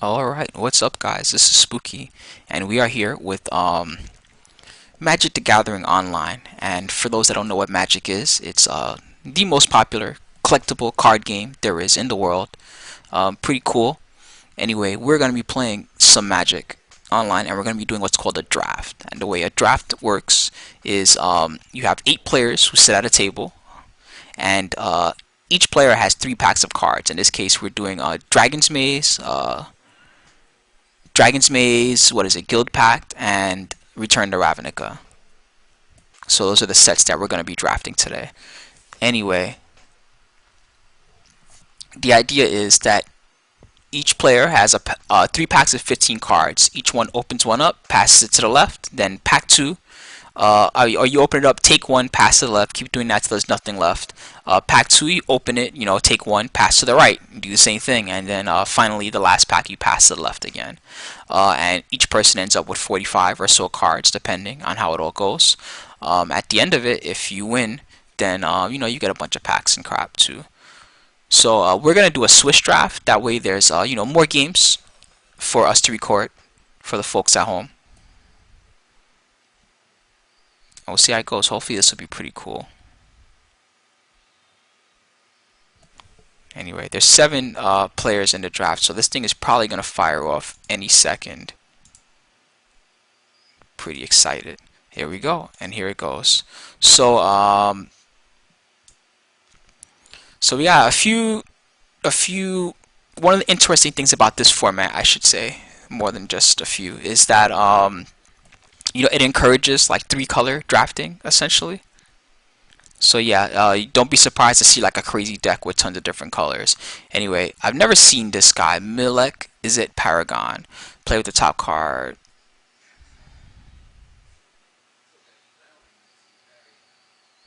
Alright, what's up guys? This is Spooky and we are here with Magic the Gathering Online. And for those that don't know what Magic is, it's the most popular collectible card game there is in the world. Pretty cool. Anyway, we're going to be playing some Magic online and we're going to be doing what's called a draft. And the way a draft works is you have 8 players who sit at a table and each player has 3 packs of cards. In this case, we're doing Dragon's Maze, what is it, Guild Pact, and Return to Ravnica. So those are the sets that we're going to be drafting today. Anyway, the idea is that each player has 3 packs of 15 cards. Each one opens one up, passes it to the left, then pack 2. Or you open it up, take 1, pass to the left, keep doing that till there's nothing left. Pack 2, you open it, take 1, pass to the right, do the same thing, and then finally the last pack you pass to the left again. And each person ends up with 45 or so cards, depending on how it all goes. At the end of it, if you win, then you get a bunch of packs and crap too. So we're gonna do a Swiss draft. That way, there's more games for us to record for the folks at home. We'll see how it goes. Hopefully this will be pretty cool. Anyway, there's 7 players in the draft, so this thing is probably going to fire off any second. Pretty excited. Here we go, and here it goes. So, we got a few. One of the interesting things about this format, I should say, more than just a few, is that it encourages like 3-color drafting essentially. So yeah, don't be surprised to see like a crazy deck with tons of different colors. Anyway, I've never seen this guy. Milek, is it Paragon? Play with the top card.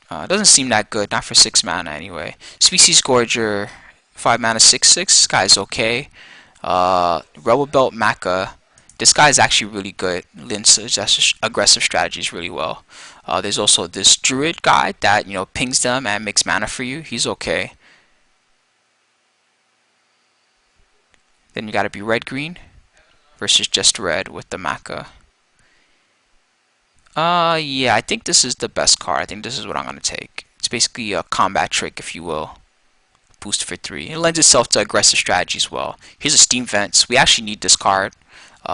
Doesn't seem that good, not for 6 mana anyway. Species Gorger, 5 mana, 6/6. This guy's okay. Rebel Belt Maka. This guy is actually really good. Lends aggressive strategies really well. There's also this Druid guy that pings them and makes mana for you. He's okay. Then you got to be red-green versus just red with the Maka. Yeah, I think this is the best card. I think this is what I'm gonna take. It's basically a combat trick, if you will. Boost for 3. It lends itself to aggressive strategies well. Here's a Steam Vents. We actually need this card.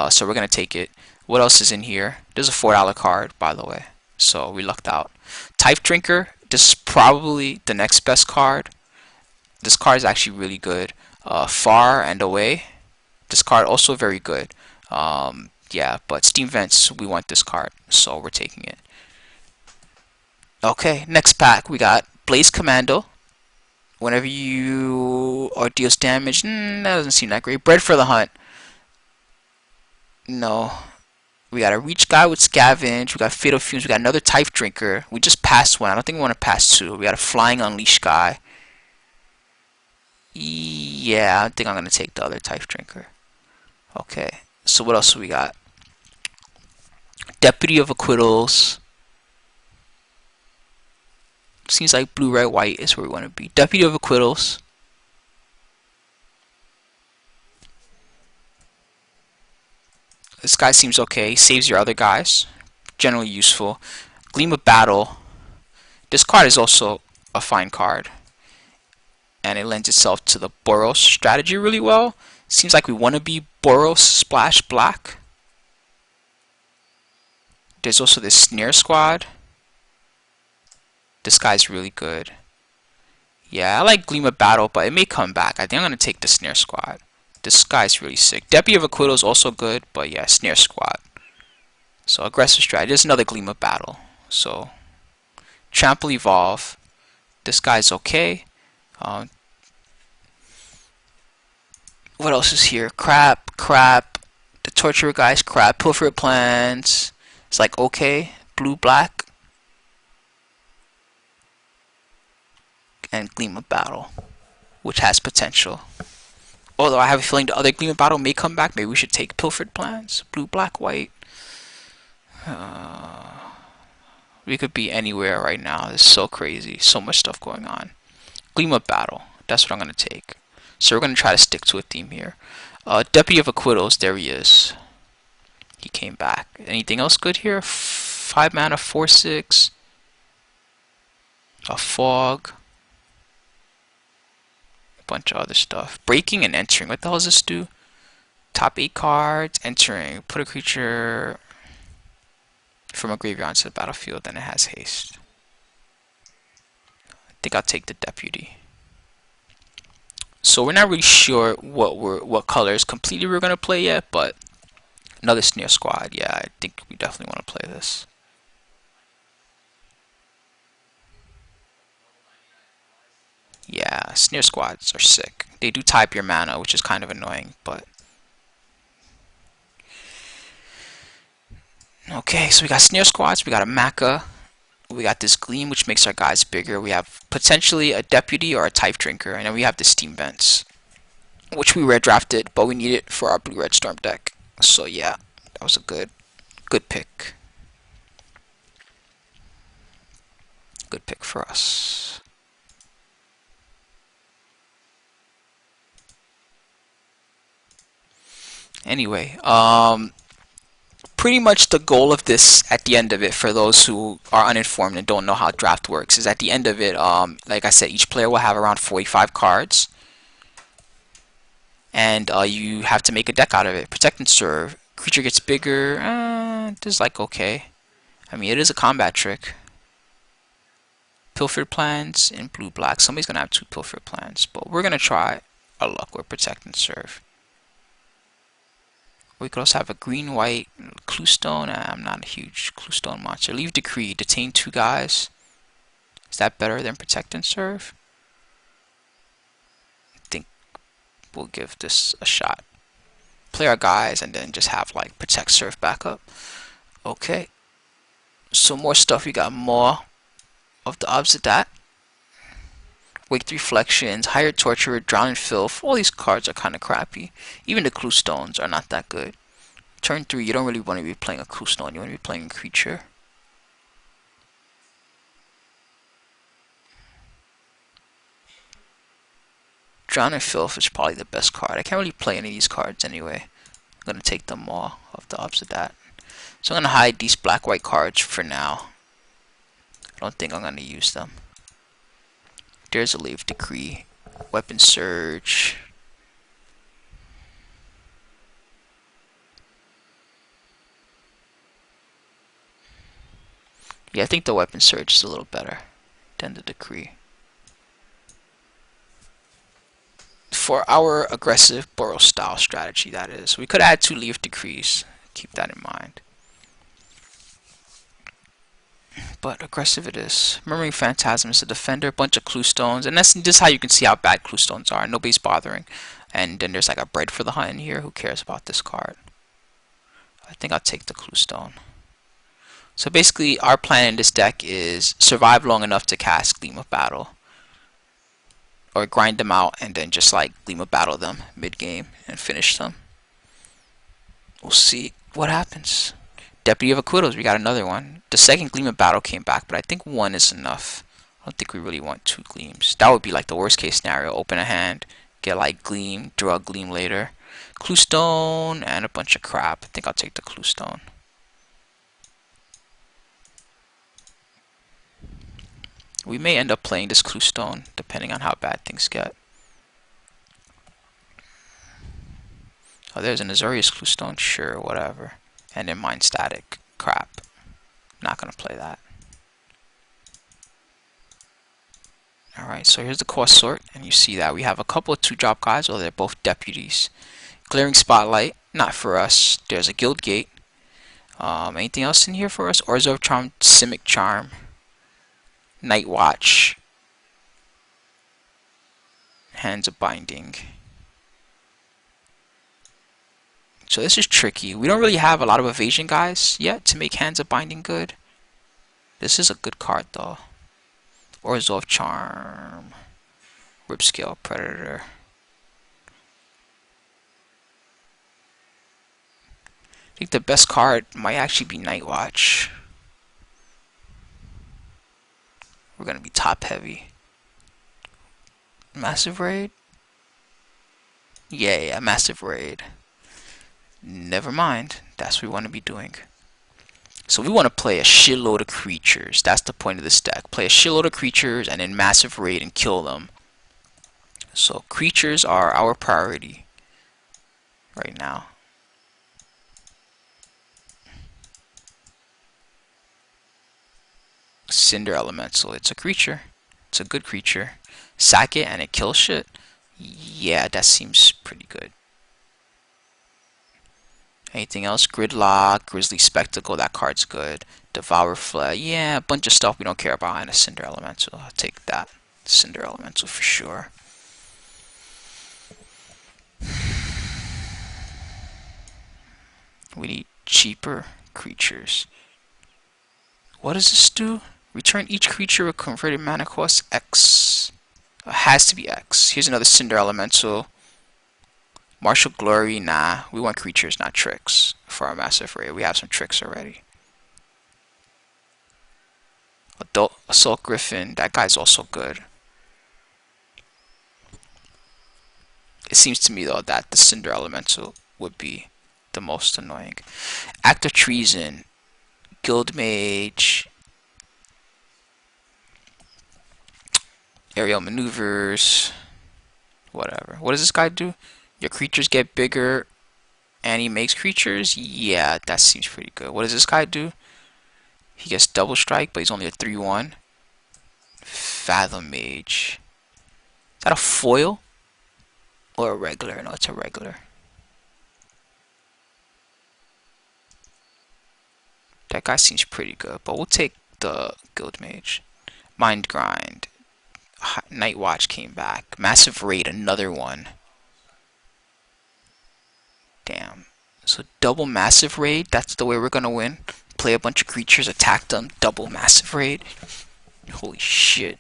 So we're going to take it. What else is in here? There's a $4 card, by the way. So we lucked out. Type Drinker. This is probably the next best card. This card is actually really good. Far and Away. This card also very good. Yeah, but Steam Vents, we want this card. So we're taking it. Okay, next pack. We got Blaze Commando. Whenever you or deals damage, that doesn't seem that great. Bread for the Hunt. No. We got a Reach guy with Scavenge. We got Fatal Fumes. We got another Type Drinker. We just passed one. I don't think we want to pass 2. We got a Flying Unleash guy. Yeah, I think I'm going to take the other Type Drinker. Okay. So what else do we got? Deputy of Acquittals. Seems like blue, red, white is where we want to be. Deputy of Acquittals. This guy seems okay. Saves your other guys. Generally useful. Gleam of Battle. This card is also a fine card. And it lends itself to the Boros strategy really well. Seems like we want to be Boros Splash Black. There's also this Snare Squad. This guy's really good. Yeah, I like Gleam of Battle, but it may come back. I think I'm going to take the Snare Squad. This guy's really sick. Deputy of Acquittal is also good, but yeah, Snare Squad. So aggressive strategy. There's another Gleam of Battle. So Trample Evolve. This guy's okay. What else is here? Crap. The Torturer guy's crap. Pilfered Plans. It's like okay. Blue, black. And Gleam of Battle, which has potential. Although I have a feeling the other Gleam of Battle may come back. Maybe we should take Pilfered Plans. Blue, black, white. We could be anywhere right now. It's so crazy. So much stuff going on. Gleam of Battle. That's what I'm going to take. So we're going to try to stick to a theme here. Deputy of Acquittals, there he is. He came back. Anything else good here? 5 mana, 4/6. A fog. A bunch of other stuff. Breaking and entering. What the hell does this do? Top 8 cards. Entering. Put a creature from a graveyard to the battlefield, then it has haste. I think I'll take the deputy. So we're not really sure what colors completely we're gonna play yet, but another snare squad. Yeah, I think we definitely want to play this. Yeah, snare squads are sick. They do type your mana, which is kind of annoying, but okay. So we got snare squads. We got a Maca. We got this Gleam, which makes our guys bigger. We have potentially a deputy or a type drinker, and then we have the steam vents, which we red drafted, but we need it for our blue red storm deck. So yeah, that was a good pick. Good pick for us. Anyway, pretty much the goal of this at the end of it, for those who are uninformed and don't know how draft works, is at the end of it, like I said, each player will have around 45 cards, and you have to make a deck out of it. Protect and serve. Creature gets bigger. This is like okay. I mean, it is a combat trick. Pilfered plans in blue black. Somebody's gonna have 2 pilfered plans, but we're gonna try our luck with protect and serve. We could also have a green-white Cluestone. I'm not a huge Cluestone monster. Leave Decree. Detain 2 guys. Is that better than Protect and Serve? I think we'll give this a shot. Play our guys and then just have like Protect Serve backup. Okay. So more stuff. We got more of the opposite that. Waked Reflections, Hired Torturer, Drown in Filth. All these cards are kind of crappy. Even the Cluestones are not that good. Turn 3, you don't really want to be playing a Cluestone. You want to be playing a creature. Drown in Filth is probably the best card. I can't really play any of these cards anyway. I'm going to take them all of the opposite that. So I'm going to hide these black-white cards for now. I don't think I'm going to use them. There's a Leave Decree. Weapon Surge. Yeah, I think the Weapon Surge is a little better than the Decree. For our aggressive Burrow style strategy, that is. We could add 2 Leave Decrees. Keep that in mind. But aggressive it is. Murmuring Phantasm is a defender, bunch of Cluestones, and this is how you can see how bad Cluestones are. Nobody's bothering. And then there's like a Bread for the Hunt in here. Who cares about this card? I think I'll take the Cluestone. So basically, our plan in this deck is survive long enough to cast Gleam of Battle. Or grind them out and then just like Gleam of Battle them mid-game and finish them. We'll see what happens. Deputy of Acquittals, we got another one. The second Gleam of Battle came back, but I think 1 is enough. I don't think we really want 2 Gleams. That would be like the worst case scenario. Open a hand, get like Gleam, draw a Gleam later. Cluestone, and a bunch of crap. I think I'll take the Cluestone. We may end up playing this Cluestone, depending on how bad things get. Oh, there's an Azorius Cluestone. Sure, whatever. And then Mind Static. Crap. Not gonna play that. Alright, so here's the cost sort, and you see that we have a couple of 2-drop guys, or they're both deputies. Glaring Spotlight, not for us. There's a Guild Gate. Anything else in here for us? Orzo Charm, Simic Charm, Night Watch, Hands of Binding. So this is tricky. We don't really have a lot of evasion guys yet to make Hands of Binding good. This is a good card though. Orzo of Charm, Ripscale Predator. I think the best card might actually be Night Watch. We're gonna be top heavy. Massive Raid. Yeah, massive raid. Never mind. That's what we want to be doing. So we want to play a shitload of creatures. That's the point of this deck. Play a shitload of creatures and then massive raid and kill them. So creatures are our priority right now. Cinder Elemental. It's a creature. It's a good creature. Sack it and it kills shit. Yeah, that seems pretty good. Anything else? Gridlock, Grizzly Spectacle, that card's good. Devour Flare, yeah, a bunch of stuff we don't care about, and a Cinder Elemental. I'll take that. Cinder Elemental for sure. We need cheaper creatures. What does this do? Return each creature with converted mana cost X. Has to be X. Here's another Cinder Elemental. Martial Glory, nah. We want creatures, not tricks. For our massive raid, we have some tricks already. Adult Assault Griffin, that guy's also good. It seems to me though that the Cinder Elemental would be the most annoying. Act of Treason, Guild Mage, Aerial Maneuvers, whatever. What does this guy do? Your creatures get bigger and he makes creatures? Yeah, that seems pretty good. What does this guy do? He gets double strike, but he's only a 3/1. Fathom Mage. Is that a foil? Or a regular? No, it's a regular. That guy seems pretty good, but we'll take the Guild Mage. Mind Grind. Night Watch came back. Massive Raid, another one. Damn. So double Massive Raid, that's the way we're gonna win. Play a bunch of creatures, attack them, double Massive Raid. Holy shit.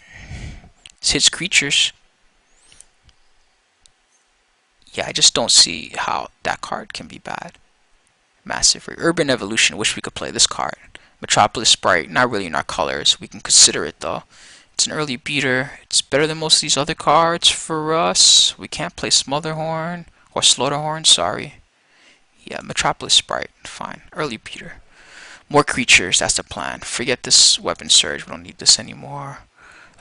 This hits creatures. Yeah, I just don't see how that card can be bad. Massive Raid. Urban Evolution, wish we could play this card. Metropolis Sprite, not really in our colors. We can consider it though. It's an early beater. It's better than most of these other cards for us. We can't play Smotherhorn or Slaughterhorn, sorry. Yeah, Metropolis Sprite, fine. Early beater. More creatures, that's the plan. Forget this Weapon Surge, we don't need this anymore.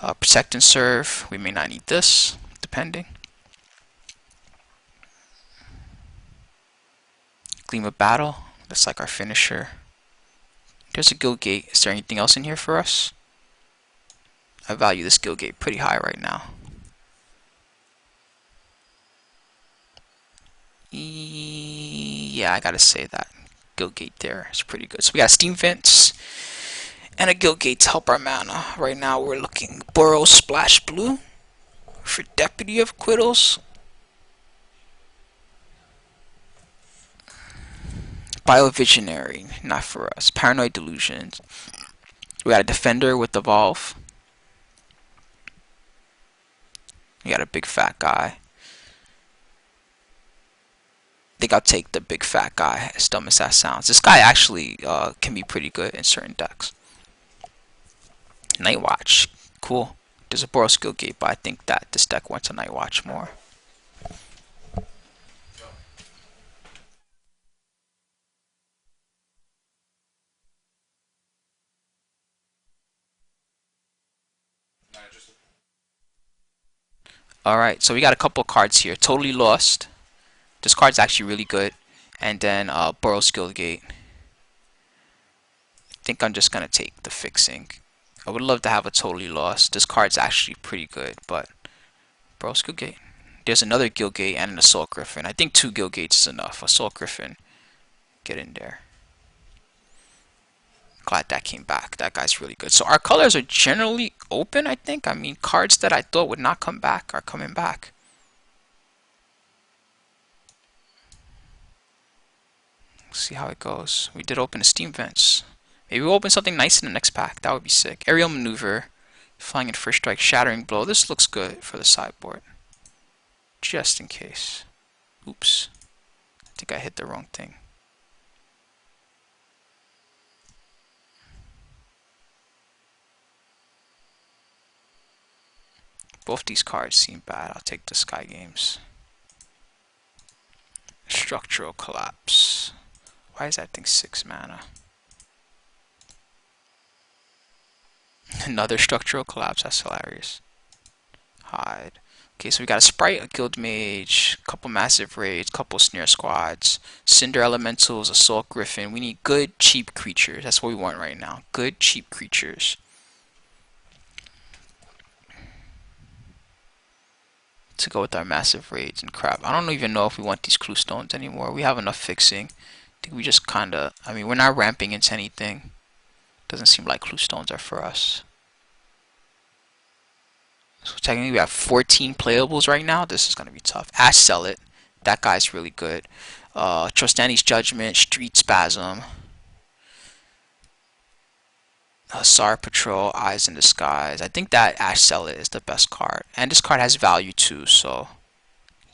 Protect and Serve, we may not need this, depending. Gleam of Battle, that's like our finisher. There's a Guild Gate. Is there anything else in here for us? I value this Guild Gate pretty high right now. Yeah, I gotta say that. Guild Gate there is pretty good. So we got Steam Vents and a Guild Gate to help our mana. Right now we're looking Burrow Splash Blue for Deputy of Quiddles. Biovisionary, not for us. Paranoid Delusions. We got a Defender with Evolve. We got a big fat guy. I think I'll take the big fat guy, as dumb as that sounds. This guy actually can be pretty good in certain decks. Night Watch, cool. There's a Boros Guild Gate, but I think that this deck went to Night Watch more. Alright, so we got a couple cards here. Totally Lost. This card's actually really good. And then Boros Guild Gate. I think I'm just going to take the Fixing. I would love to have a Totally Lost. This card's actually pretty good, but Boros Guild Gate. There's another Guild Gate and an Assault Griffin. I think 2 Guild Gates is enough. Assault Griffin, get in there. Glad that came back. That guy's really good. So our colors are generally open, I think. I mean, cards that I thought would not come back are coming back. Let's see how it goes. We did open a Steam Vents. Maybe we'll open something nice in the next pack. That would be sick. Aerial Maneuver. Flying in First Strike. Shattering Blow. This looks good for the sideboard. Just in case. Oops. I think I hit the wrong thing. Both these cards seem bad. I'll take the Sky Games. Structural collapse. Why is that thing 6 mana? Another structural collapse. That's hilarious. Hide. Okay, so we got a Sprite, a Guild Mage, a couple Massive Raids, couple Snare Squads, Cinder Elementals, Assault Griffin. We need good, cheap creatures. That's what we want right now. Good, cheap creatures. To go with our Massive Raids and crap. I don't even know if we want these Clue Stones anymore. We have enough fixing. I think we just kinda... I mean, we're not ramping into anything. Doesn't seem like Clue Stones are for us. So technically we have 14 playables right now. This is going to be tough. Ash Sell It. That guy's really good. Trostani's Judgment, Street Spasm, Hussar Patrol, Eyes in Disguise. I think that Ash Sell It is the best card. And this card has value too, so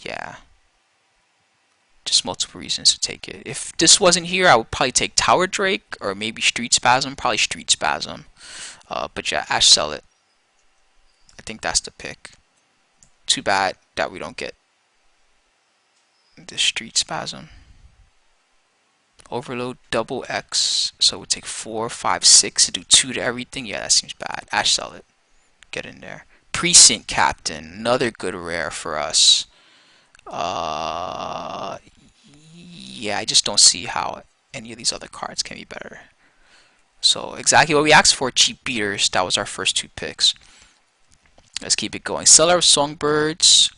yeah. Just multiple reasons to take it. If this wasn't here, I would probably take Tower Drake or maybe Street Spasm. Probably Street Spasm. But yeah, Ash Sell It. I think that's the pick. Too bad that we don't get the Street Spasm. Overload double X, so we take 4, 5, 6 to do 2 to everything. Yeah, that seems bad. Ash Sell It. Get in there. Precinct Captain, another good rare for us. Yeah, I just don't see how any of these other cards can be better. So exactly what we asked for, cheap beaters. That was our first 2 picks. Let's keep it going. Seller of Songbirds.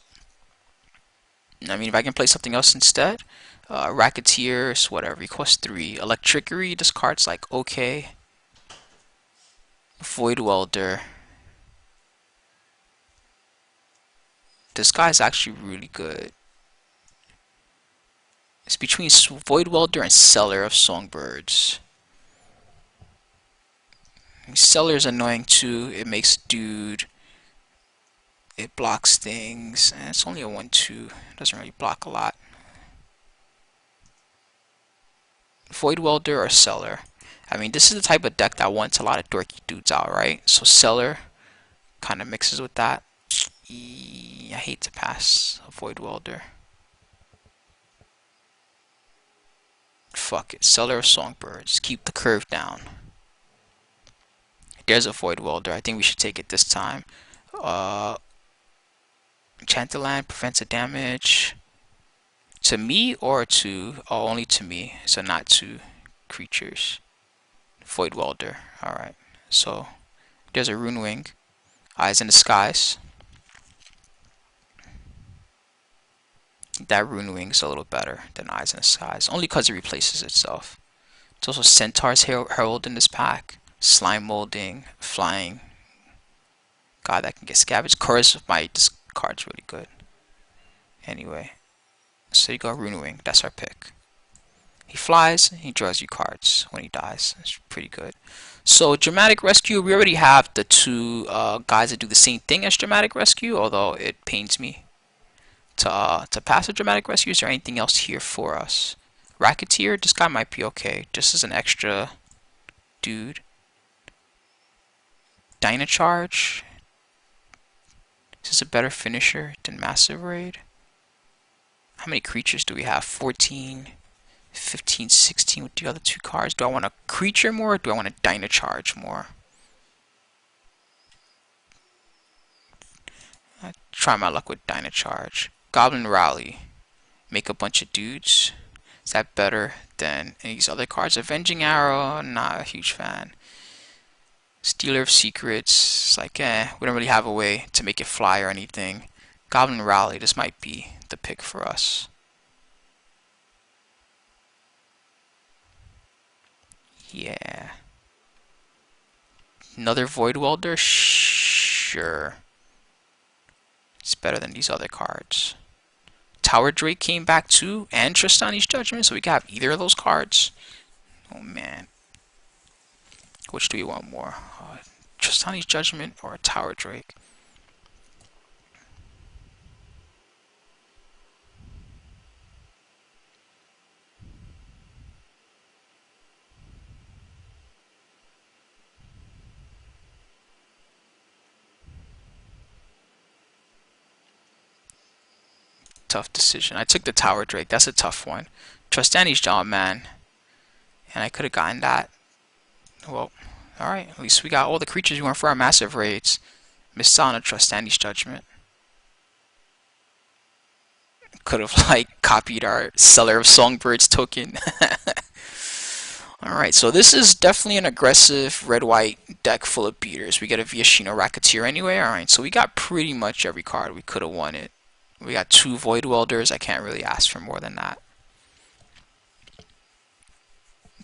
I mean, if I can play something else instead. Racketeers, whatever. He costs 3. Electrickery, this card's like okay. Void Welder. This guy's actually really good. It's between Void Welder and Seller of Songbirds. Seller's annoying too. It makes dude. It blocks things. And it's only a 1/2. It doesn't really block a lot. Void Welder or Seller. I mean, this is the type of deck that wants a lot of dorky dudes out, right? So Seller kind of mixes with that. I hate to pass a Void Welder. Fuck it. Seller of Songbirds. Keep the curve down. There's a Void Welder. I think we should take it this time. Enchanted Land prevents a damage. To me or to... Oh, only to me. So not to creatures. Void Welder. Alright. So, there's a Rune Wing. Eyes in the Skies. That Rune Wing is a little better than Eyes in the Skies. Only because it replaces itself. There's also Centaur's Herald in this pack. Slime Molding. Flying. God, that can get scavenged. Curse of Might. This card's really good. Anyway. So you go Rune Wing. That's our pick. He flies, he draws you cards when he dies. It's pretty good. So Dramatic Rescue, we already have the 2 guys that do the same thing as Dramatic Rescue, although it pains me to pass a Dramatic Rescue. Is there anything else here for us? Racketeer, this guy might be okay. Just as an extra dude. Dynacharge. Is this a better finisher than Massive Raid? How many creatures do we have? 14, 15, 16 with the other 2 cards. Do I want a creature more or do I want a Dynacharge more? I try my luck with Dynacharge. Goblin Rally. Make a bunch of dudes. Is that better than any of these other cards? Avenging Arrow, not a huge fan. Stealer of Secrets, it's like, we don't really have a way to make it fly or anything. Goblin Rally, this might be the pick for us. Yeah. Another Void Welder? Sure. It's better than these other cards. Tower Drake came back too, and Trostani's Judgment, so we can have either of those cards. Oh man. Which do we want more? Trostani's Judgment or a Tower Drake? tough decision. I took the Tower Drake. That's a tough one. Trustani's John, man. And I could have gotten that. Well, alright. At least we got all the creatures we want for our massive raids. Missed out on a Trustani's Judgment. Could have, like, copied our Seller of Songbirds token. Alright, so this is definitely an aggressive red-white deck full of beaters. We get a Viashino Racketeer anyway. Alright, so we got pretty much every card we could have won it. We got 2 Void Welders. I can't really ask for more than that.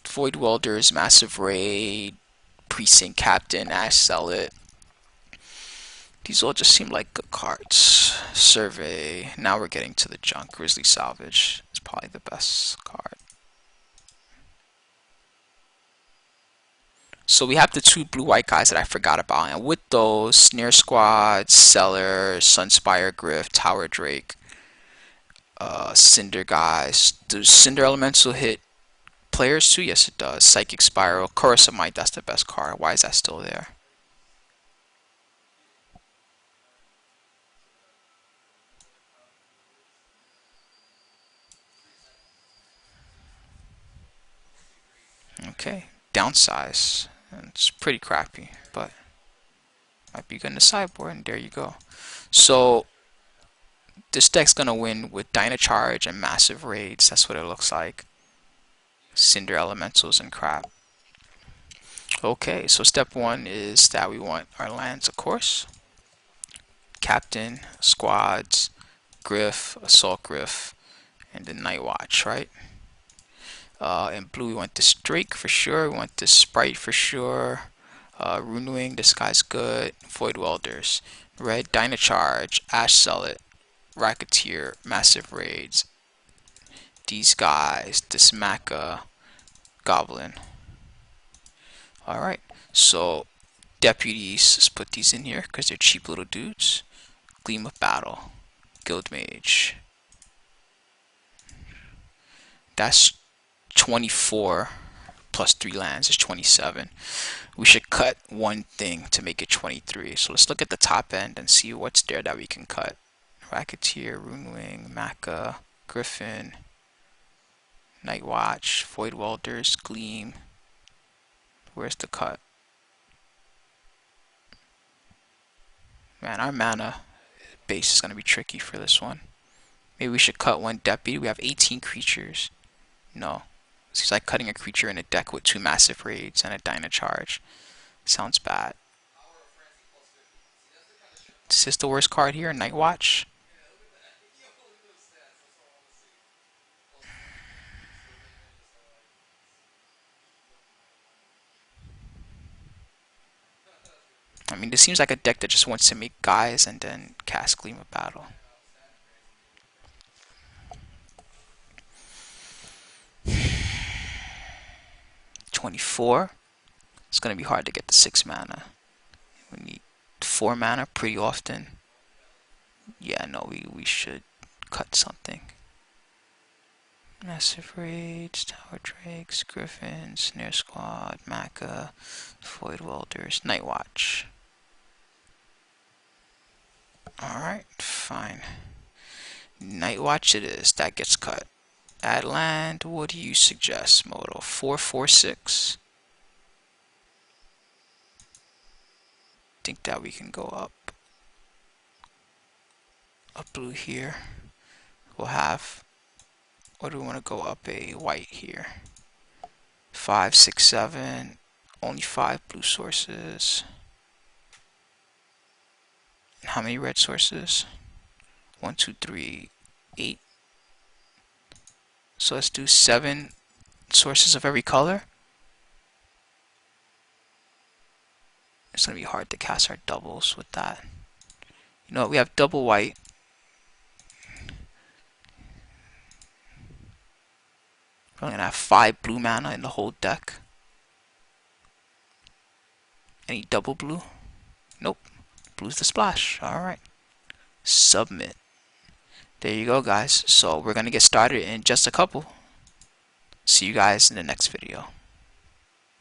Void Welders, Massive Raid, Precinct Captain, Ash Zealot. These all just seem like good cards. Survey. Now we're getting to the junk. Grizzly Salvage is probably the best card. So we have the 2 blue-white guys that I forgot about, and with those, Snare Squad, Seller, Sunspire Griff, Tower Drake, Cinder guys. Does Cinder Elemental hit players too? Yes, it does. Psychic Spiral, Chorus of Might, that's the best card. Why is that still there? Okay, downsize. It's pretty crappy, but might be good in the sideboard, and there you go. So this deck's gonna win with Dynacharge and Massive Raids. That's what it looks like. Cinder Elementals and crap. Okay, so step 1 is that we want our lands, of course. Captain, Squads, Griff, Assault Griff, and the Night Watch, right? In blue, we want this Drake for sure. We want this Sprite for sure. Runewing, this guy's good. Void Welders. Red, Dynacharge, Ash Zealot, Racketeer, Massive Raids. These guys, this Maca, Goblin. Alright, so deputies, let's put these in here because they're cheap little dudes. Gleam of Battle, Guild Mage. That's 24 plus 3 lands is 27. We should cut one thing to make it 23. So let's look at the top end and see what's there that we can cut. Racketeer, Runewing, Maca, Griffin, Night Watch, Void Welders, Gleam. Where's the cut? Man, our mana base is going to be tricky for this one. Maybe we should cut one deputy. We have 18 creatures. No. Seems like cutting a creature in a deck with 2 Massive Raids and a Dynacharge. Sounds bad. Is this the worst card here? Night Watch? I mean, this seems like a deck that just wants to make guys and then cast Gleam of Battle. $24. It's going to be hard to get the 6 mana. We need 4 mana pretty often. Yeah, no, we should cut something. Massive Raids, Tower Drakes, Griffins, Snare Squad, Maca, Void Welders, Night Watch. Alright, fine. Night Watch it is. That gets cut. Add land. What do you suggest, Moto? 446. Think that we can go up. A blue here. We'll have. What do we want to go up? A white here. 5, 6, 7. Only 5 blue sources. How many red sources? 1, 2, 3, 8. So let's do 7 sources of every color. It's going to be hard to cast our doubles with that. You know what? We have double white. We're only going to have 5 blue mana in the whole deck. Any double blue? Nope. Blue's the splash. Alright. Submit. There you go, guys. So we're going to get started in just a couple. See you guys in the next video.